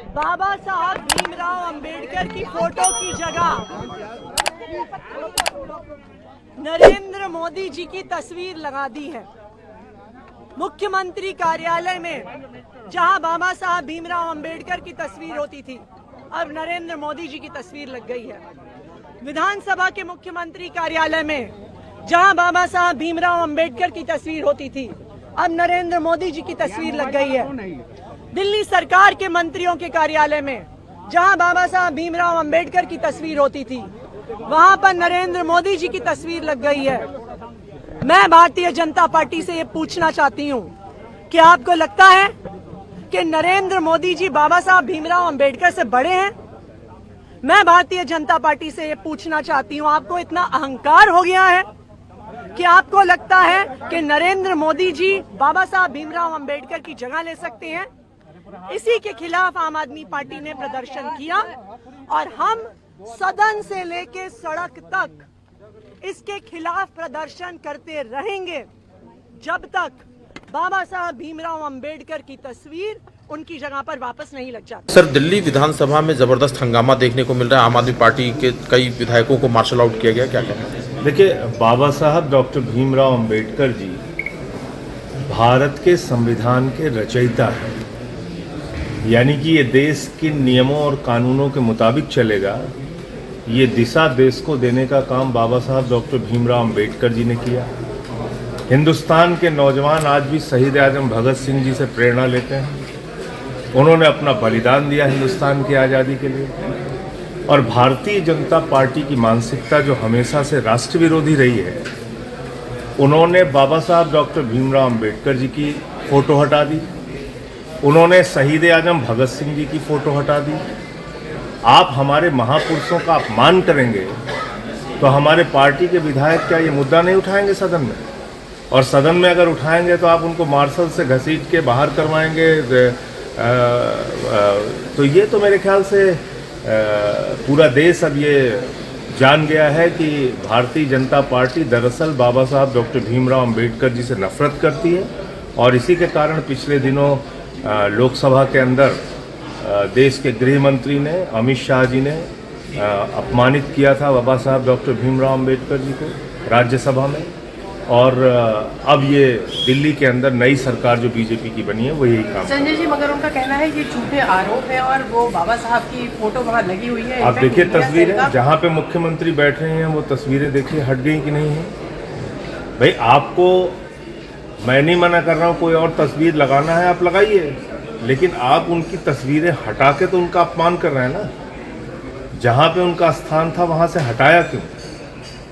बाबा साहब भीमराव अंबेडकर की फोटो की जगह नरेंद्र मोदी जी की तस्वीर लगा दी है। मुख्यमंत्री कार्यालय में जहां बाबा साहब भीमराव अंबेडकर की तस्वीर होती थी, अब नरेंद्र मोदी जी की तस्वीर लग गई है। विधानसभा के मुख्यमंत्री कार्यालय में जहां बाबा साहब भीमराव अंबेडकर की तस्वीर होती थी, अब नरेंद्र मोदी जी की तस्वीर लग गई है। दिल्ली सरकार के मंत्रियों के कार्यालय में जहां बाबा साहब भीमराव अंबेडकर की तस्वीर होती थी, वहां पर नरेंद्र मोदी जी की तस्वीर लग गई है। मैं भारतीय जनता पार्टी से ये पूछना चाहती हूं कि आपको लगता है कि नरेंद्र मोदी जी बाबा साहब भीमराव अंबेडकर से बड़े हैं? मैं भारतीय जनता पार्टी से ये पूछना चाहती हूं, आपको इतना अहंकार हो गया है कि आपको लगता है कि नरेंद्र मोदी जी बाबा साहब भीमराव अंबेडकर की जगह ले सकते हैं? इसी के खिलाफ आम आदमी पार्टी ने प्रदर्शन किया और हम सदन से लेके सड़क तक इसके खिलाफ प्रदर्शन करते रहेंगे जब तक बाबा साहब भीमराव अंबेडकर की तस्वीर उनकी जगह पर वापस नहीं लग जाती। सर, दिल्ली विधानसभा में जबरदस्त हंगामा देखने को मिल रहा है। आम आदमी पार्टी के कई विधायकों को मार्शल आउट किया गया, क्या कहना है? देखिए, बाबा साहब डॉक्टर भीमराव अंबेडकर जी भारत के संविधान के रचयिता हैं, यानी कि ये देश के नियमों और कानूनों के मुताबिक चलेगा। ये दिशा देश को देने का काम बाबा साहब डॉक्टर भीमराव अंबेडकर जी ने किया। हिंदुस्तान के नौजवान आज भी शहीद आजम भगत सिंह जी से प्रेरणा लेते हैं। उन्होंने अपना बलिदान दिया हिंदुस्तान की आज़ादी के लिए। और भारतीय जनता पार्टी की मानसिकता जो हमेशा से राष्ट्र विरोधी रही है, उन्होंने बाबा साहब डॉक्टर भीमराव अंबेडकर जी की फ़ोटो हटा दी, उन्होंने शहीद आजम भगत सिंह जी की फ़ोटो हटा दी। आप हमारे महापुरुषों का अपमान करेंगे तो हमारे पार्टी के विधायक क्या ये मुद्दा नहीं उठाएंगे सदन में? और सदन में अगर उठाएंगे तो आप उनको मार्शल से घसीट के बाहर करवाएंगे। तो ये तो मेरे ख्याल से पूरा देश अब ये जान गया है कि भारतीय जनता पार्टी दरअसल बाबा साहब डॉक्टर भीमराव अंबेडकर जी से नफरत करती है। और इसी के कारण पिछले दिनों लोकसभा के अंदर देश के गृह मंत्री ने, अमित शाह जी ने अपमानित किया था बाबा साहब डॉक्टर भीमराव अंबेडकर जी को राज्यसभा में। और अब ये दिल्ली के अंदर नई सरकार जो बीजेपी की बनी है वो यही काम। संजय जी, मगर उनका कहना है ये झूठे आरोप है और वो बाबा साहब की फोटो वहाँ लगी हुई है। आप देखिए तस्वीरें, जहाँ पे मुख्यमंत्री बैठ रहे हैं वो तस्वीरें देखिए, हट गई कि नहीं है? भाई, आपको मैं नहीं मना कर रहा हूँ, कोई और तस्वीर लगाना है आप लगाइए, लेकिन आप उनकी तस्वीरें हटा के तो उनका अपमान कर रहे हैं ना। जहाँ पे उनका स्थान था वहाँ से हटाया क्यों?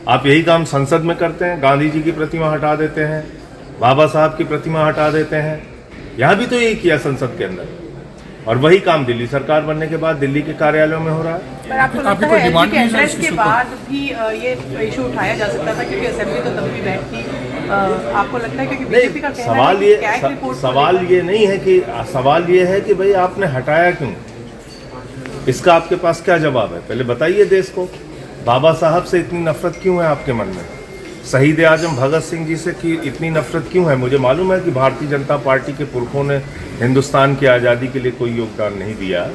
आप यही काम संसद में करते हैं, गांधी जी की प्रतिमा हटा देते हैं, बाबा साहब की प्रतिमा हटा देते हैं। यहाँ भी तो यही किया संसद के अंदर, और वही काम दिल्ली सरकार बनने के बाद दिल्ली के कार्यालयों में हो रहा है। पर आपको लगता है एलजी के एड्रेस के बाद भी ये इशू उठाया जा सकता था, क्योंकि असेंबली तो तब भी बैठती। आपको लगता है क्योंकि बीजेपी का कहना सवाल ये नहीं है कि, सवाल ये है कि भाई आपने हटाया क्यों? इसका आपके पास क्या जवाब है? पहले बताइए देश को। बाबा साहब से इतनी नफरत क्यों है आपके मन में? शहीद आजम भगत सिंह जी से की इतनी नफरत क्यों है? मुझे मालूम है कि भारतीय जनता पार्टी के पुरखों ने हिंदुस्तान की आज़ादी के लिए कोई योगदान नहीं दिया,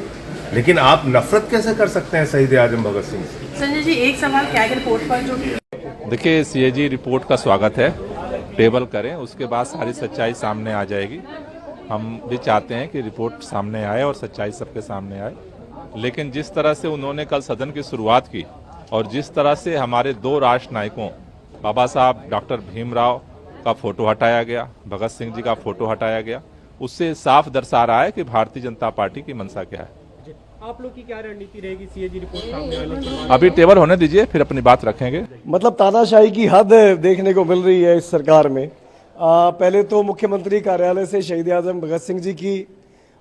लेकिन आप नफरत कैसे कर सकते हैं शहीद आजम भगत सिंह से? संजय जी, एक सवाल कैग रिपोर्ट पर जो देखिए, सीएजी रिपोर्ट का स्वागत है, टेबल करें, उसके बाद सारी सच्चाई सामने आ जाएगी। हम भी चाहते हैं कि रिपोर्ट सामने आए और सच्चाई सबके सामने आए, लेकिन जिस तरह से उन्होंने कल सदन की शुरुआत की और जिस तरह से हमारे दो राष्ट्र नायकों बाबा साहब डॉक्टर भीमराव का फोटो हटाया गया, भगत सिंह जी का फोटो हटाया गया, उससे साफ दर्शा रहा है कि भारतीय जनता पार्टी की मंशा क्या है। आप लोग की क्या रणनीति रहेगी सीएजी रिपोर्ट सामने आने के बाद? अभी टेबल होने दीजिए, फिर अपनी बात रखेंगे। मतलब तानाशाही की हद देखने को मिल रही है इस सरकार में। पहले तो मुख्यमंत्री कार्यालय से शहीद आजम भगत सिंह जी की,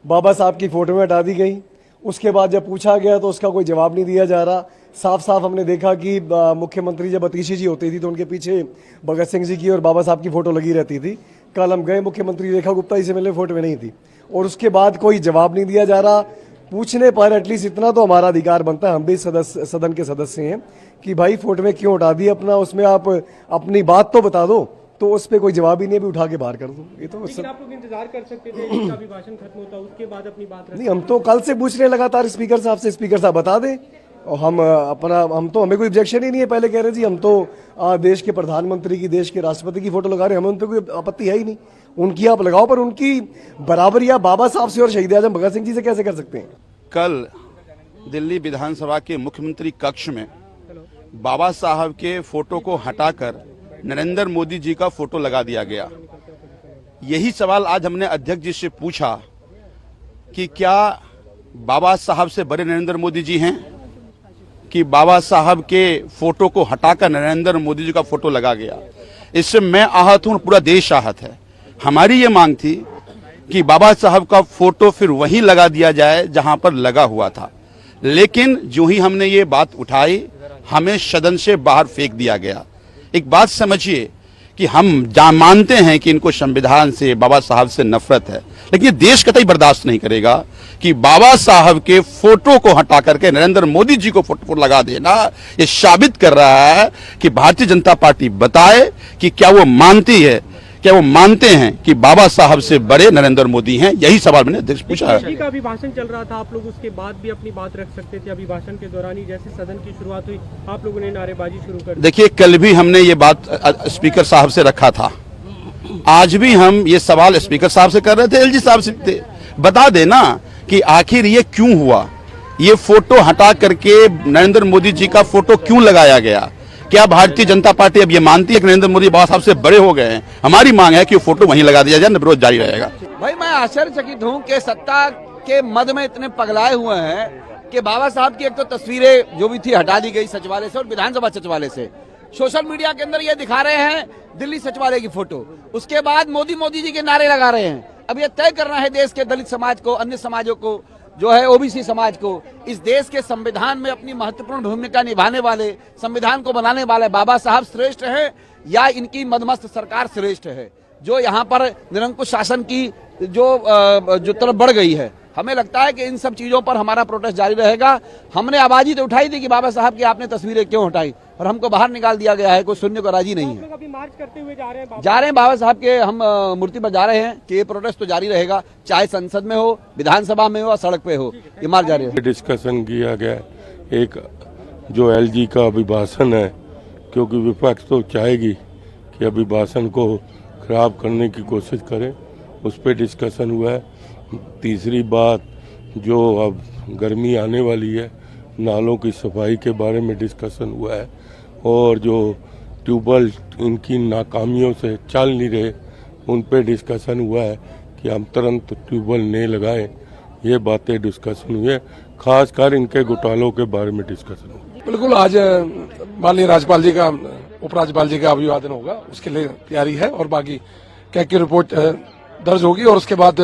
बाबा साहब की फोटो में हटा दी गई। उसके बाद जब पूछा गया तो उसका कोई जवाब नहीं दिया जा रहा। साफ साफ हमने देखा कि मुख्यमंत्री जब अतीशी जी होती थी तो उनके पीछे भगत सिंह जी की और बाबा साहब की फोटो लगी रहती थी। कल हम गए, मुख्यमंत्री रेखा गुप्ता जी से मिलने, फोटो में नहीं थी, और उसके बाद कोई जवाब नहीं दिया जा रहा। पूछने पर एटलीस्ट इतना तो हमारा अधिकार बनता है, हम भी सदन के सदस्य हैं, कि भाई फोटो में क्यों हटा दी अपना, उसमें आप अपनी बात तो बता दो तो उस पर कोई जवाब ही नहीं, अभी उठा के बाहर कर दो। ये तो लेकिन आप लोग इंतजार कर सकते थे कि अभिभाषण खत्म होता उसके बाद अपनी बात रख। नहीं, हम तो कल से पूछ रहे हैं लगातार स्पीकर साहब से, स्पीकर साहब बता दें। और हमें कोई ऑब्जेक्शन ही नहीं है। पहले कह रहे जी हम तो देश के प्रधानमंत्री की, देश के राष्ट्रपति की फोटो लगा रहे हैं, हमें उन पर कोई आपत्ति है ही नहीं। उनकी आप लगाओ, पर उनकी बराबरी आप बाबा साहब से और शहीद आजम भगत सिंह जी से कैसे कर सकते हैं? कल दिल्ली विधानसभा के मुख्यमंत्री कक्ष में बाबा साहब के फोटो को हटाकर नरेंद्र मोदी जी का फोटो लगा दिया गया। यही सवाल आज हमने अध्यक्ष जी से पूछा कि क्या बाबा साहब से बड़े नरेंद्र मोदी जी हैं कि बाबा साहब के फोटो को हटाकर नरेंद्र मोदी जी का फोटो लगा गया। इससे मैं आहत हूं, पूरा देश आहत है। हमारी ये मांग थी कि बाबा साहब का फोटो फिर वहीं लगा दिया जाए जहां पर लगा हुआ था, लेकिन जो ही हमने ये बात उठाई हमें सदन से बाहर फेंक दिया गया। एक बात समझिए कि हम मानते हैं कि इनको संविधान से, बाबा साहब से नफरत है, लेकिन ये देश कतई बर्दाश्त नहीं करेगा कि बाबा साहब के फोटो को हटा करके नरेंद्र मोदी जी को फोटो लगा देना। ये साबित कर रहा है कि भारतीय जनता पार्टी बताए कि क्या वो मानती है, क्या वो मानते हैं कि बाबा साहब से बड़े नरेंद्र मोदी हैं। यही सवाल मैंने अध्यक्ष पूछा है। का अभिभाषण चल रहा था, आप लोग उसके बाद भी अपनी बात रख सकते थे। अभिभाषण के दौरान ही जैसे सदन की शुरुआत हुई आप लोगों ने नारेबाजी शुरू कर दी। देखिए, कल भी हमने ये बात स्पीकर साहब से रखा था, आज भी हम ये सवाल स्पीकर साहब से कर रहे थे, एलजी साहब से। बता देना कि आखिर ये क्यों हुआ, ये फोटो हटा करके नरेंद्र मोदी जी का फोटो क्यों लगाया गया। क्या भारतीय जनता पार्टी अब ये मानती है कि नरेंद्र मोदी बाबा साहब से बड़े हो गए हैं? हमारी मांग है कि वो फोटो वहीं लगा दिया जाए, विरोध जारी रहेगा। भाई मैं आश्चर्यचकित हूँ कि सत्ता के मद में इतने पगलाए हुए हैं कि बाबा साहब की एक तो तस्वीरें जो भी थी हटा दी गई सचिवालय से और विधानसभा सचिवालय से। सोशल मीडिया के अंदर ये दिखा रहे हैं दिल्ली सचिवालय की फोटो, उसके बाद मोदी जी के नारे लगा रहे हैं। अब ये तय करना है देश के दलित समाज को, अन्य समाजों को, जो है ओबीसी समाज को, इस देश के संविधान में अपनी महत्वपूर्ण भूमिका निभाने वाले, संविधान को बनाने वाले बाबा साहब श्रेष्ठ है या इनकी मदमस्त सरकार श्रेष्ठ है, जो यहाँ पर निरंकुश शासन की जो तरफ बढ़ गई है। हमें लगता है कि इन सब चीजों पर हमारा प्रोटेस्ट जारी रहेगा। हमने आवाज ही तो उठाई थी कि बाबा साहब की आपने तस्वीरें क्यों हटाई, और हमको बाहर निकाल दिया गया है, कोई सुनने को राजी नहीं है। अभी मार्च करते हुए जा रहे हैं बाबा साहब के हम मूर्ति पर जा रहे हैं कि ये प्रोटेस्ट तो जारी रहेगा, चाहे संसद में हो, विधानसभा में हो, सड़क पे हो, ये मार्च जारी है। डिस्कशन किया गया एक जो एलजी का अभिभाषण है, क्योंकि विपक्ष तो चाहेगी कि अभिभाषण को खराब करने की कोशिश करें, उस पर डिस्कशन हुआ है। तीसरी बात, जो अब गर्मी आने वाली है, नालों की सफाई के बारे में डिस्कशन हुआ है, और जो ट्यूबवेल इनकी नाकामियों से चल नहीं रहे उन पे डिस्कशन हुआ है कि हम तुरंत ट्यूबवेल नहीं लगाएं। ये बातें डिस्कशन हुई है, खासकर इनके घोटालों के बारे में डिस्कशन हुआ। बिल्कुल, आज माननीय राज्यपाल जी का, उपराज्यपाल जी का अभिवादन होगा, उसके लिए तैयारी है, और बाकी क्या की रिपोर्ट दर्ज होगी और उसके बाद